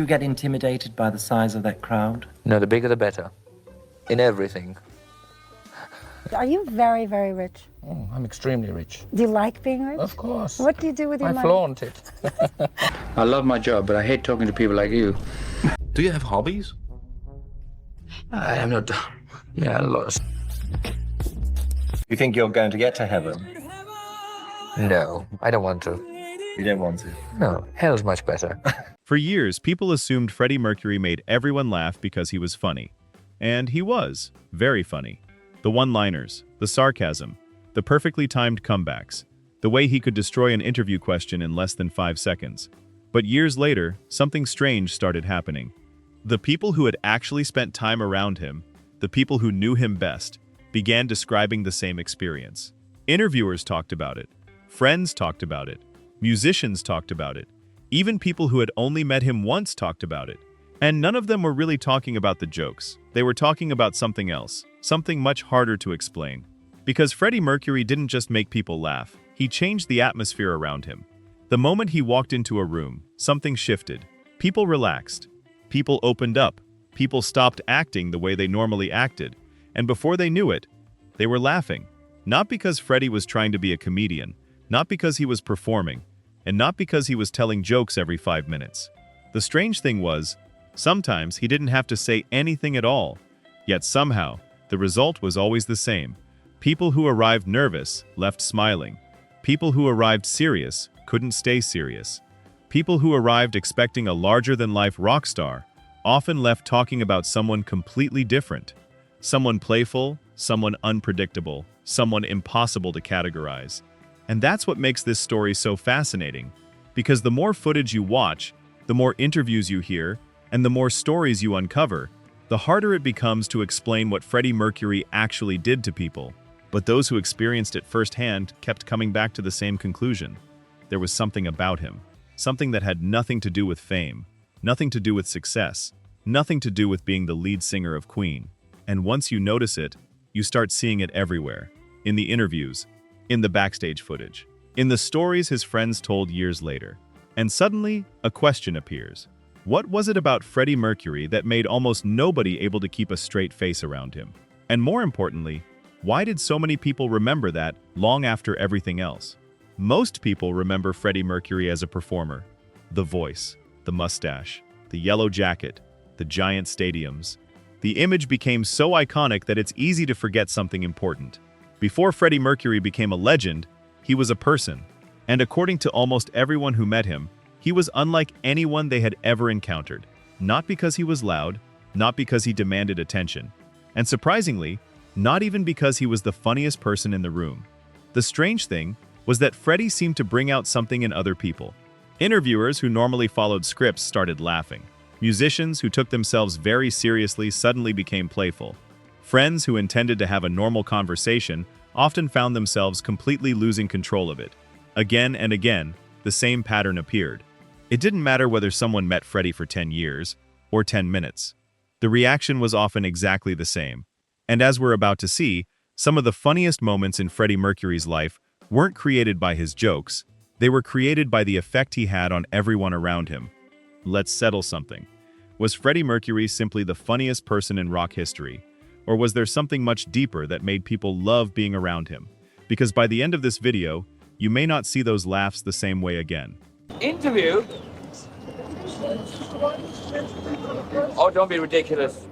You get intimidated by the size of that crowd? No, the bigger the better. In everything. Are you very, very rich? Oh, I'm extremely rich. Do you like being rich? Of course. What do you do with your I money? flaunt it. I love my job, but I hate talking to people like you. Do you have hobbies? I am not... Yeah, a lot. You think you're going to get to heaven? No, I don't want to. You don't want to? No, hell's much better. For years, people assumed Freddie Mercury made everyone laugh because he was funny. And he was. Very funny. The one-liners, the sarcasm, the perfectly timed comebacks, the way he could destroy an interview question in less than 5 seconds. But years later, something strange started happening. The people who had actually spent time around him, the people who knew him best, began describing the same experience. Interviewers talked about it. Friends talked about it. Musicians talked about it. Even people who had only met him once talked about it. And none of them were really talking about the jokes. They were talking about something else, something much harder to explain. Because Freddie Mercury didn't just make people laugh, he changed the atmosphere around him. The moment he walked into a room, something shifted. People relaxed. People opened up. People stopped acting the way they normally acted. And before they knew it, they were laughing. Not because Freddie was trying to be a comedian, not because he was performing, and not because he was telling jokes every 5 minutes. The strange thing was, sometimes he didn't have to say anything at all. Yet somehow, the result was always the same. People who arrived nervous left smiling. People who arrived serious couldn't stay serious. People who arrived expecting a larger-than-life rock star often left talking about someone completely different. Someone playful, someone unpredictable, someone impossible to categorize. And that's what makes this story so fascinating. Because the more footage you watch, the more interviews you hear, and the more stories you uncover, the harder it becomes to explain what Freddie Mercury actually did to people. But those who experienced it firsthand kept coming back to the same conclusion. There was something about him. Something that had nothing to do with fame, nothing to do with success, nothing to do with being the lead singer of Queen. And once you notice it, you start seeing it everywhere. In the interviews, in the backstage footage, in the stories his friends told years later. And suddenly, a question appears. What was it about Freddie Mercury that made almost nobody able to keep a straight face around him? And more importantly, why did so many people remember that long after everything else? Most people remember Freddie Mercury as a performer. The voice, the mustache, the yellow jacket, the giant stadiums. The image became so iconic that it's easy to forget something important. Before Freddie Mercury became a legend, he was a person. And according to almost everyone who met him, he was unlike anyone they had ever encountered. Not because he was loud, not because he demanded attention, and surprisingly, not even because he was the funniest person in the room. The strange thing was that Freddie seemed to bring out something in other people. Interviewers who normally followed scripts started laughing. Musicians who took themselves very seriously suddenly became playful. Friends who intended to have a normal conversation often found themselves completely losing control of it. Again and again, the same pattern appeared. It didn't matter whether someone met Freddie for 10 years or 10 minutes. The reaction was often exactly the same. And as we're about to see, some of the funniest moments in Freddie Mercury's life weren't created by his jokes. They were created by the effect he had on everyone around him. Let's settle something. Was Freddie Mercury simply the funniest person in rock history? Or was there something much deeper that made people love being around him? Because by the end of this video, you may not see those laughs the same way again. Interview? Oh, don't be ridiculous.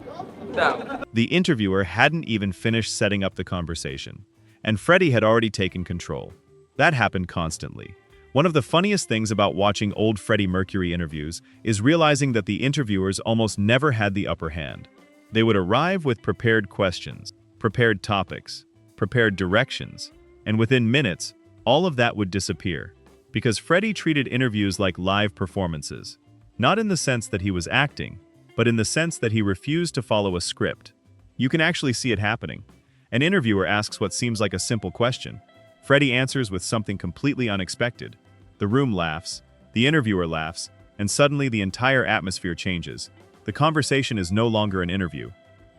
No. The interviewer hadn't even finished setting up the conversation, and Freddie had already taken control. That happened constantly. One of the funniest things about watching old Freddie Mercury interviews is realizing that the interviewers almost never had the upper hand. They would arrive with prepared questions, prepared topics, prepared directions, and within minutes, all of that would disappear. Because Freddie treated interviews like live performances, not in the sense that he was acting, but in the sense that he refused to follow a script. You can actually see it happening. An interviewer asks what seems like a simple question. Freddie answers with something completely unexpected. The room laughs, the interviewer laughs, and suddenly the entire atmosphere changes. The conversation is no longer an interview.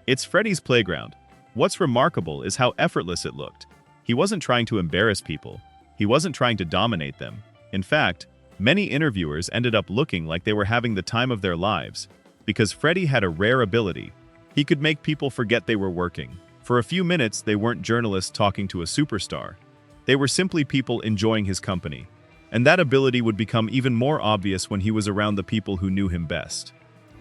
It's Freddie's playground. What's remarkable is how effortless it looked. He wasn't trying to embarrass people. He wasn't trying to dominate them. In fact, Many interviewers ended up looking like they were having the time of their lives, because Freddie had a rare ability. He could make people forget they were working. For a few minutes, they weren't journalists talking to a superstar. They were simply people enjoying his company. And that ability would become even more obvious when he was around the people who knew him best.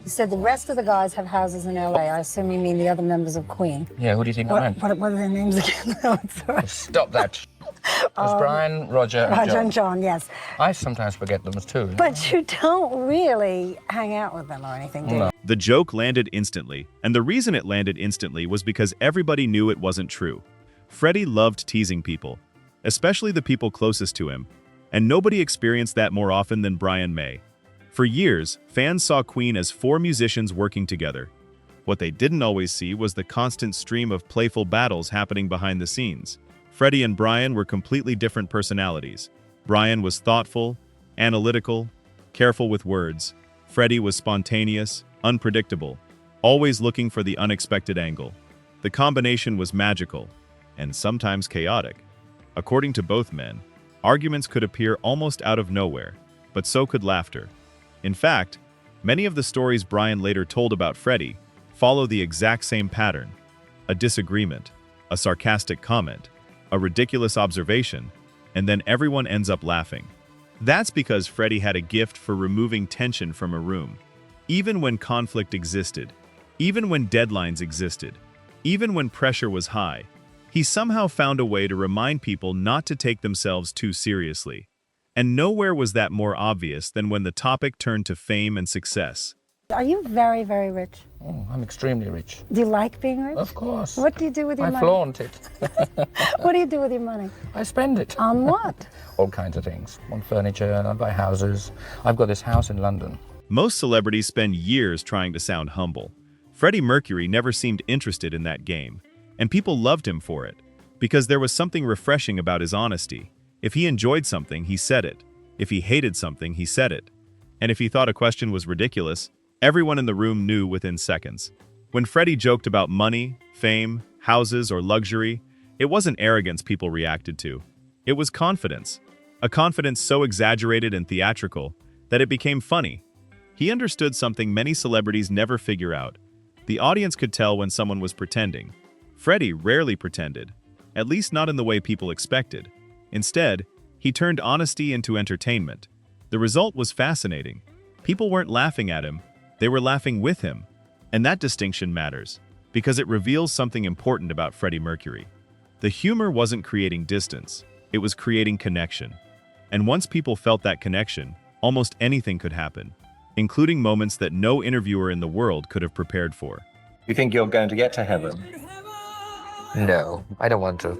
You said the rest of the guys have houses in LA. I assume you mean the other members of Queen. Yeah, who do you think I meant? What are their names again? No, it's all right. Stop that. It's Brian, Roger, and Roger John. and John, yes. I sometimes forget them too. But you don't really hang out with them or anything, do you? No. The joke landed instantly, and the reason it landed instantly was because everybody knew it wasn't true. Freddie loved teasing people, especially the people closest to him, and nobody experienced that more often than Brian May. For years, fans saw Queen as four musicians working together. What they didn't always see was the constant stream of playful battles happening behind the scenes. Freddie and Brian were completely different personalities. Brian was thoughtful, analytical, careful with words. Freddie was spontaneous, unpredictable, always looking for the unexpected angle. The combination was magical, and sometimes chaotic. According to both men, arguments could appear almost out of nowhere, but so could laughter. In fact, many of the stories Brian later told about Freddie follow the exact same pattern: a disagreement, a sarcastic comment, a ridiculous observation, and then everyone ends up laughing. That's because Freddie had a gift for removing tension from a room. Even when conflict existed, even when deadlines existed, even when pressure was high, he somehow found a way to remind people not to take themselves too seriously. And nowhere was that more obvious than when the topic turned to fame and success. Are you very, very rich? Oh, I'm extremely rich. Do you like being rich? Of course. What do you do with your I money? flaunt it. What do you do with your money? I spend it. On what? All kinds of things. On furniture, I buy houses. I've got this house in London. Most celebrities spend years trying to sound humble. Freddie Mercury never seemed interested in that game, and people loved him for it, because there was something refreshing about his honesty. If he enjoyed something, he said it. If he hated something, he said it. And if he thought a question was ridiculous, everyone in the room knew within seconds. When Freddie joked about money, fame, houses, or luxury, it wasn't arrogance people reacted to. It was confidence. A confidence so exaggerated and theatrical that it became funny. He understood something many celebrities never figure out. The audience could tell when someone was pretending. Freddie rarely pretended, at least not in the way people expected. Instead, he turned honesty into entertainment. The result was fascinating. People weren't laughing at him, they were laughing with him. And that distinction matters, because it reveals something important about Freddie Mercury. The humor wasn't creating distance, it was creating connection. And once people felt that connection, almost anything could happen, including moments that no interviewer in the world could have prepared for. You think you're going to get to heaven? No, I don't want to.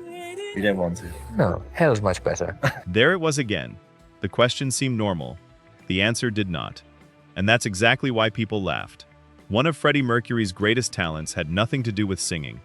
You don't want to. No, hell's much better. There it was again. The question seemed normal. The answer did not. And that's exactly why people laughed. One of Freddie Mercury's greatest talents had nothing to do with singing.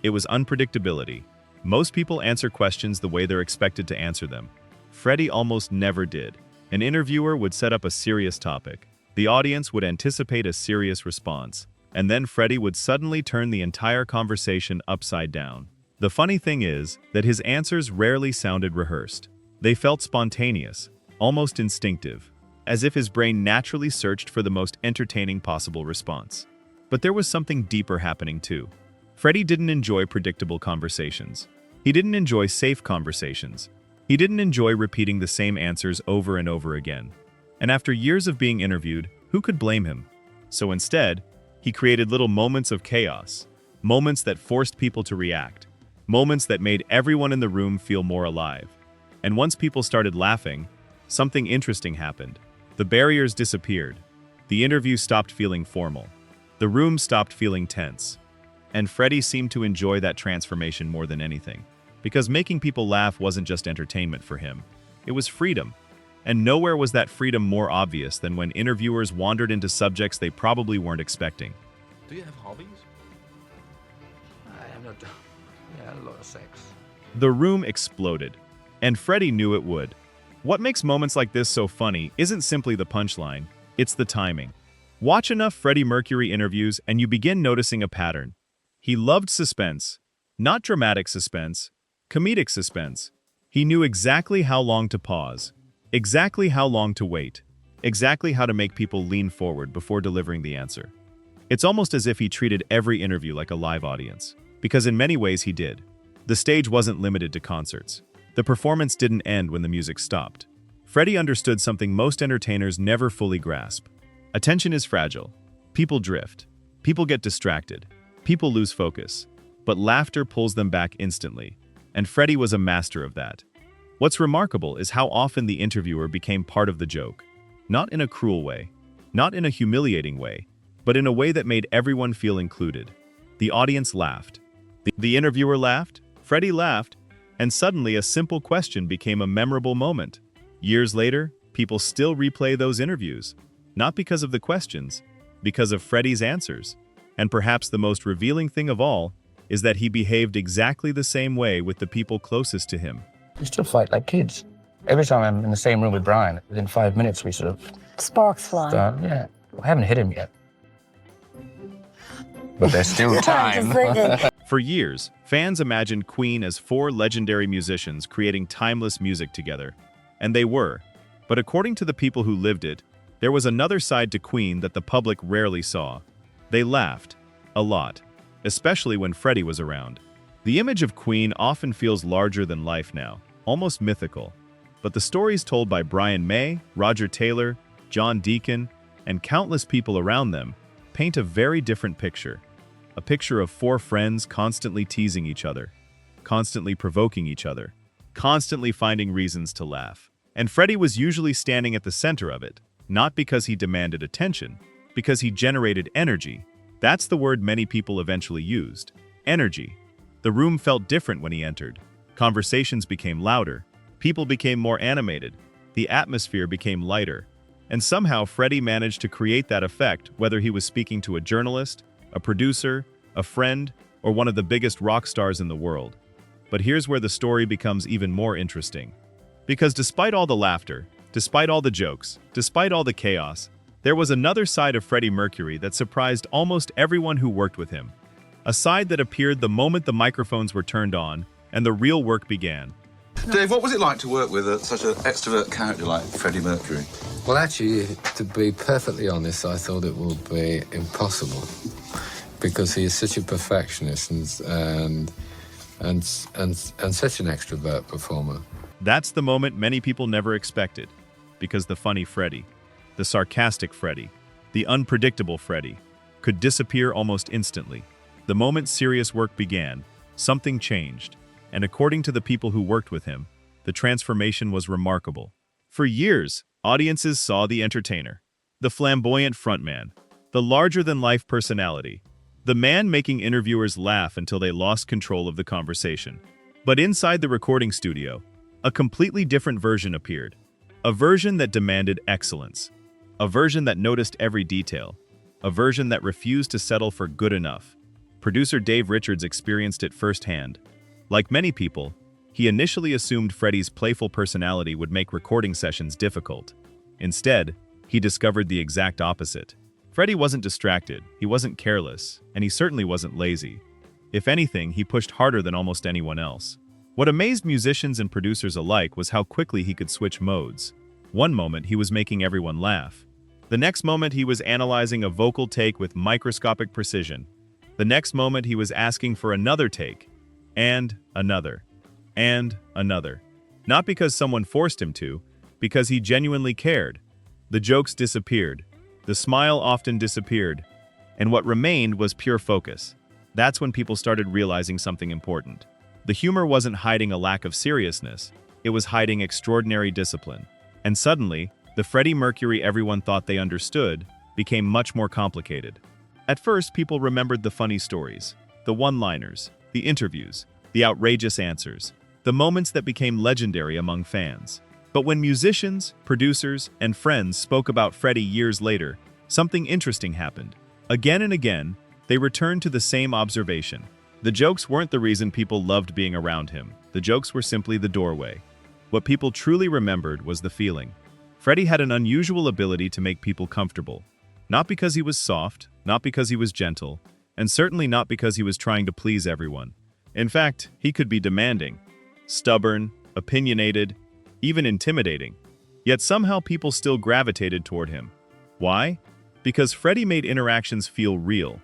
It was unpredictability. Most people answer questions the way they're expected to answer them. Freddie almost never did. An interviewer would set up a serious topic. The audience would anticipate a serious response. And then Freddie would suddenly turn the entire conversation upside down. The funny thing is that his answers rarely sounded rehearsed. They felt spontaneous, almost instinctive, as if his brain naturally searched for the most entertaining possible response. But there was something deeper happening too. Freddie didn't enjoy predictable conversations. He didn't enjoy safe conversations. He didn't enjoy repeating the same answers over and over again. And after years of being interviewed, who could blame him? So instead, he created little moments of chaos, moments that forced people to react, moments that made everyone in the room feel more alive. And once people started laughing, something interesting happened. The barriers disappeared. The interview stopped feeling formal. The room stopped feeling tense. And Freddie seemed to enjoy that transformation more than anything, because making people laugh wasn't just entertainment for him. It was freedom. And nowhere was that freedom more obvious than when interviewers wandered into subjects they probably weren't expecting. Do you have hobbies? I am not. Yeah, a lot of sex. The room exploded, and Freddie knew it would. What makes moments like this so funny isn't simply the punchline, it's the timing. Watch enough Freddie Mercury interviews and you begin noticing a pattern. He loved suspense, not dramatic suspense, comedic suspense. He knew exactly how long to pause, Exactly how long to wait. Exactly how to make people lean forward before delivering the answer. It's almost as if he treated every interview like a live audience. Because in many ways he did. The stage wasn't limited to concerts. The performance didn't end when the music stopped. Freddie understood something most entertainers never fully grasp. Attention is fragile. People drift. People get distracted. People lose focus. But laughter pulls them back instantly. And Freddie was a master of that. What's remarkable is how often the interviewer became part of the joke. Not in a cruel way. Not in a humiliating way. But in a way that made everyone feel included. The audience laughed. The interviewer laughed. Freddie laughed. And suddenly a simple question became a memorable moment. Years later, people still replay those interviews. Not because of the questions, because of Freddie's answers. And perhaps the most revealing thing of all is that he behaved exactly the same way with the people closest to him. We still fight like kids. Every time I'm in the same room with Brian, within 5 minutes we sort of Sparks fly. start, yeah. I haven't hit him yet. But there's still Just time. thinking. For years, fans imagined Queen as four legendary musicians creating timeless music together. And they were. But according to the people who lived it, there was another side to Queen that the public rarely saw. They laughed. A lot. Especially when Freddie was around. The image of Queen often feels larger than life now, almost mythical. But the stories told by Brian May, Roger Taylor, John Deacon, and countless people around them paint a very different picture. A picture of four friends constantly teasing each other, constantly provoking each other, constantly finding reasons to laugh. And Freddie was usually standing at the center of it, not because he demanded attention, because he generated energy. That's the word many people eventually used. Energy. The room felt different when he entered. Conversations became louder. People became more animated. The atmosphere became lighter. And somehow Freddie managed to create that effect, whether he was speaking to a journalist, a producer, a friend, or one of the biggest rock stars in the world. But here's where the story becomes even more interesting. Because despite all the laughter, despite all the jokes, despite all the chaos, there was another side of Freddie Mercury that surprised almost everyone who worked with him. A side that appeared the moment the microphones were turned on and the real work began. Dave, what was it like to work with such an extrovert character like Freddie Mercury? Well, actually, to be perfectly honest, I thought it would be impossible because he is such a perfectionist and such an extrovert performer. That's the moment many people never expected, because the funny Freddie, the sarcastic Freddie, the unpredictable Freddie, could disappear almost instantly. The moment serious work began, something changed, and according to the people who worked with him, the transformation was remarkable. For years, audiences saw the entertainer, the flamboyant frontman, the larger-than-life personality, the man making interviewers laugh until they lost control of the conversation. But inside the recording studio, a completely different version appeared. A version that demanded excellence. A version that noticed every detail. A version that refused to settle for good enough. Producer Dave Richards experienced it firsthand. Like many people, he initially assumed Freddie's playful personality would make recording sessions difficult. Instead, he discovered the exact opposite. Freddie wasn't distracted, he wasn't careless, and he certainly wasn't lazy. If anything, he pushed harder than almost anyone else. What amazed musicians and producers alike was how quickly he could switch modes. One moment, he was making everyone laugh. The next moment, he was analyzing a vocal take with microscopic precision. The next moment, he was asking for another take. And another. And another. Not because someone forced him to, because he genuinely cared. The jokes disappeared. The smile often disappeared. And what remained was pure focus. That's when people started realizing something important. The humor wasn't hiding a lack of seriousness. It was hiding extraordinary discipline. And suddenly, the Freddie Mercury everyone thought they understood became much more complicated. At first, people remembered the funny stories, the one-liners, the interviews, the outrageous answers, the moments that became legendary among fans. But when musicians, producers, and friends spoke about Freddie years later, something interesting happened. Again and again, they returned to the same observation. The jokes weren't the reason people loved being around him. The jokes were simply the doorway. What people truly remembered was the feeling. Freddie had an unusual ability to make people comfortable. Not because he was soft, not because he was gentle, and certainly not because he was trying to please everyone. In fact, he could be demanding, stubborn, opinionated, even intimidating. Yet somehow people still gravitated toward him. Why? Because Freddie made interactions feel real.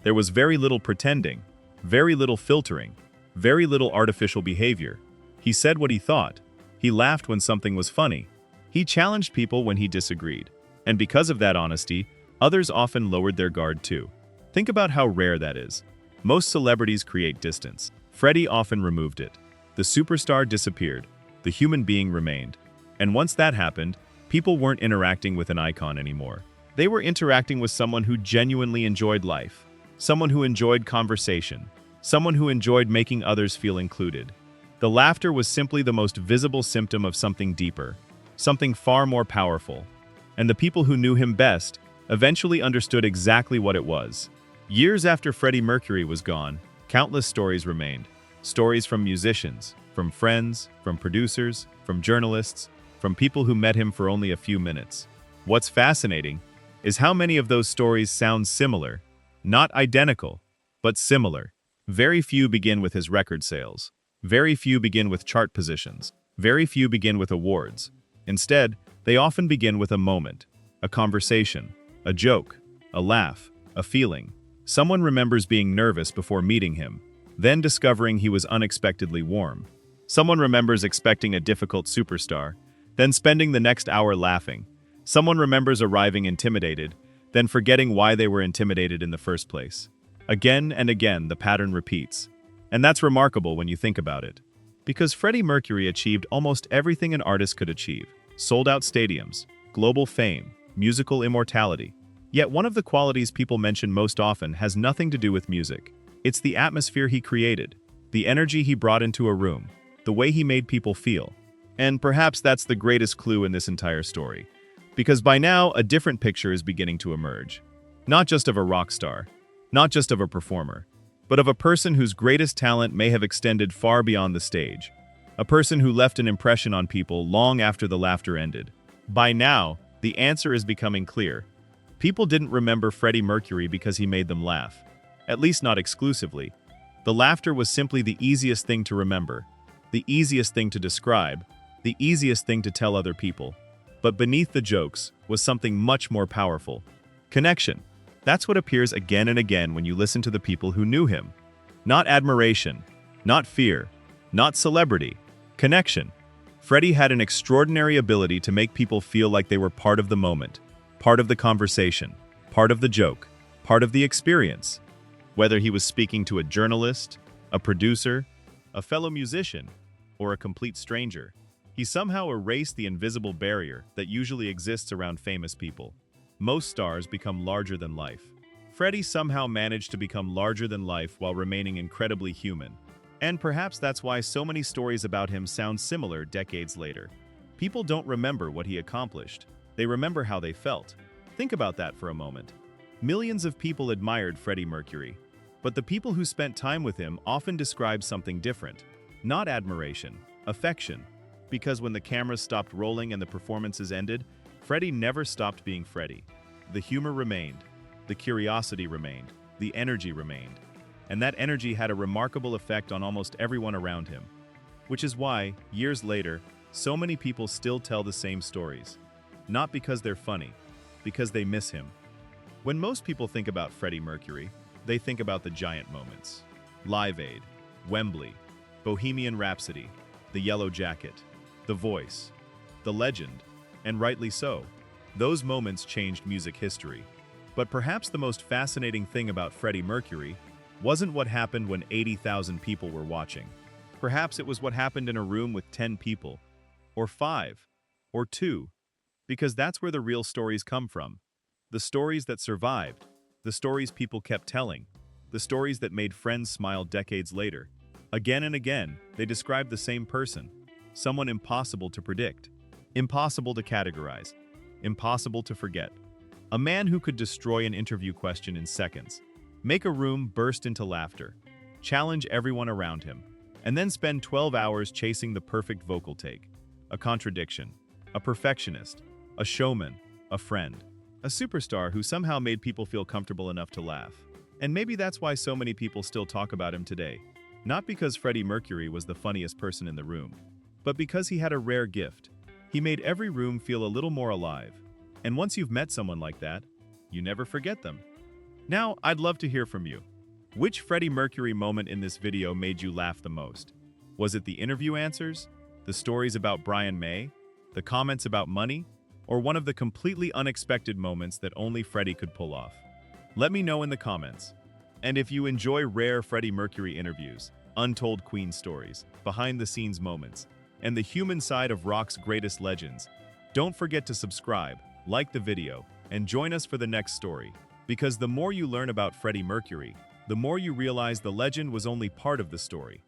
There was very little pretending, very little filtering, very little artificial behavior. He said what he thought. He laughed when something was funny. He challenged people when he disagreed. And because of that honesty, others often lowered their guard too. Think about how rare that is. Most celebrities create distance. Freddie often removed it. The superstar disappeared. The human being remained. And once that happened, people weren't interacting with an icon anymore. They were interacting with someone who genuinely enjoyed life, someone who enjoyed conversation, someone who enjoyed making others feel included. The laughter was simply the most visible symptom of something deeper, something far more powerful. And the people who knew him best eventually understood exactly what it was. Years after Freddie Mercury was gone, countless stories remained. Stories from musicians, from friends, from producers, from journalists, from people who met him for only a few minutes. What's fascinating is how many of those stories sound similar. Not identical, but similar. Very few begin with his record sales. Very few begin with chart positions. Very few begin with awards. Instead, they often begin with a moment, a conversation, a joke, a laugh, a feeling. Someone remembers being nervous before meeting him, then discovering he was unexpectedly warm. Someone remembers expecting a difficult superstar, then spending the next hour laughing. Someone remembers arriving intimidated, then forgetting why they were intimidated in the first place. Again and again, the pattern repeats. And that's remarkable when you think about it. Because Freddie Mercury achieved almost everything an artist could achieve. Sold-out stadiums, global fame, musical immortality. Yet one of the qualities people mention most often has nothing to do with music. It's the atmosphere he created, the energy he brought into a room, the way he made people feel. And perhaps that's the greatest clue in this entire story. Because by now, a different picture is beginning to emerge. Not just of a rock star, not just of a performer, but of a person whose greatest talent may have extended far beyond the stage. A person who left an impression on people long after the laughter ended. By now, the answer is becoming clear. People didn't remember Freddie Mercury because he made them laugh. At least not exclusively. The laughter was simply the easiest thing to remember, the easiest thing to describe, the easiest thing to tell other people. But beneath the jokes was something much more powerful. Connection. That's what appears again and again when you listen to the people who knew him. Not admiration, not fear, not celebrity. Connection. Freddie had an extraordinary ability to make people feel like they were part of the moment, part of the conversation, part of the joke, part of the experience. Whether he was speaking to a journalist, a producer, a fellow musician, or a complete stranger, he somehow erased the invisible barrier that usually exists around famous people. Most stars become larger than life. Freddie somehow managed to become larger than life while remaining incredibly human. And perhaps that's why so many stories about him sound similar decades later. People don't remember what he accomplished. They remember how they felt. Think about that for a moment. Millions of people admired Freddie Mercury, but the people who spent time with him often described something different. Not admiration, affection. Because when the cameras stopped rolling and the performances ended, Freddie never stopped being Freddie. The humor remained, the curiosity remained, the energy remained. And that energy had a remarkable effect on almost everyone around him. Which is why, years later, so many people still tell the same stories. Not because they're funny, because they miss him. When most people think about Freddie Mercury, they think about the giant moments. Live Aid, Wembley, Bohemian Rhapsody, The Yellow Jacket, The Voice, The Legend, and rightly so. Those moments changed music history. But perhaps the most fascinating thing about Freddie Mercury wasn't what happened when 80,000 people were watching. Perhaps it was what happened in a room with 10 people, or 5, or 2, because that's where the real stories come from. The stories that survived, the stories people kept telling, the stories that made friends smile decades later. Again and again, they described the same person, someone impossible to predict, impossible to categorize, impossible to forget. A man who could destroy an interview question in seconds, make a room burst into laughter, challenge everyone around him, and then spend 12 hours chasing the perfect vocal take. A contradiction, a perfectionist, a showman, a friend, a superstar who somehow made people feel comfortable enough to laugh. And maybe that's why so many people still talk about him today. Not because Freddie Mercury was the funniest person in the room, but because he had a rare gift. He made every room feel a little more alive. And once you've met someone like that, you never forget them. Now, I'd love to hear from you. Which Freddie Mercury moment in this video made you laugh the most? Was it the interview answers, the stories about Brian May, the comments about money, or one of the completely unexpected moments that only Freddie could pull off? Let me know in the comments. And if you enjoy rare Freddie Mercury interviews, untold Queen stories, behind-the-scenes moments, and the human side of rock's greatest legends, don't forget to subscribe, like the video, and join us for the next story. Because the more you learn about Freddie Mercury, the more you realize the legend was only part of the story.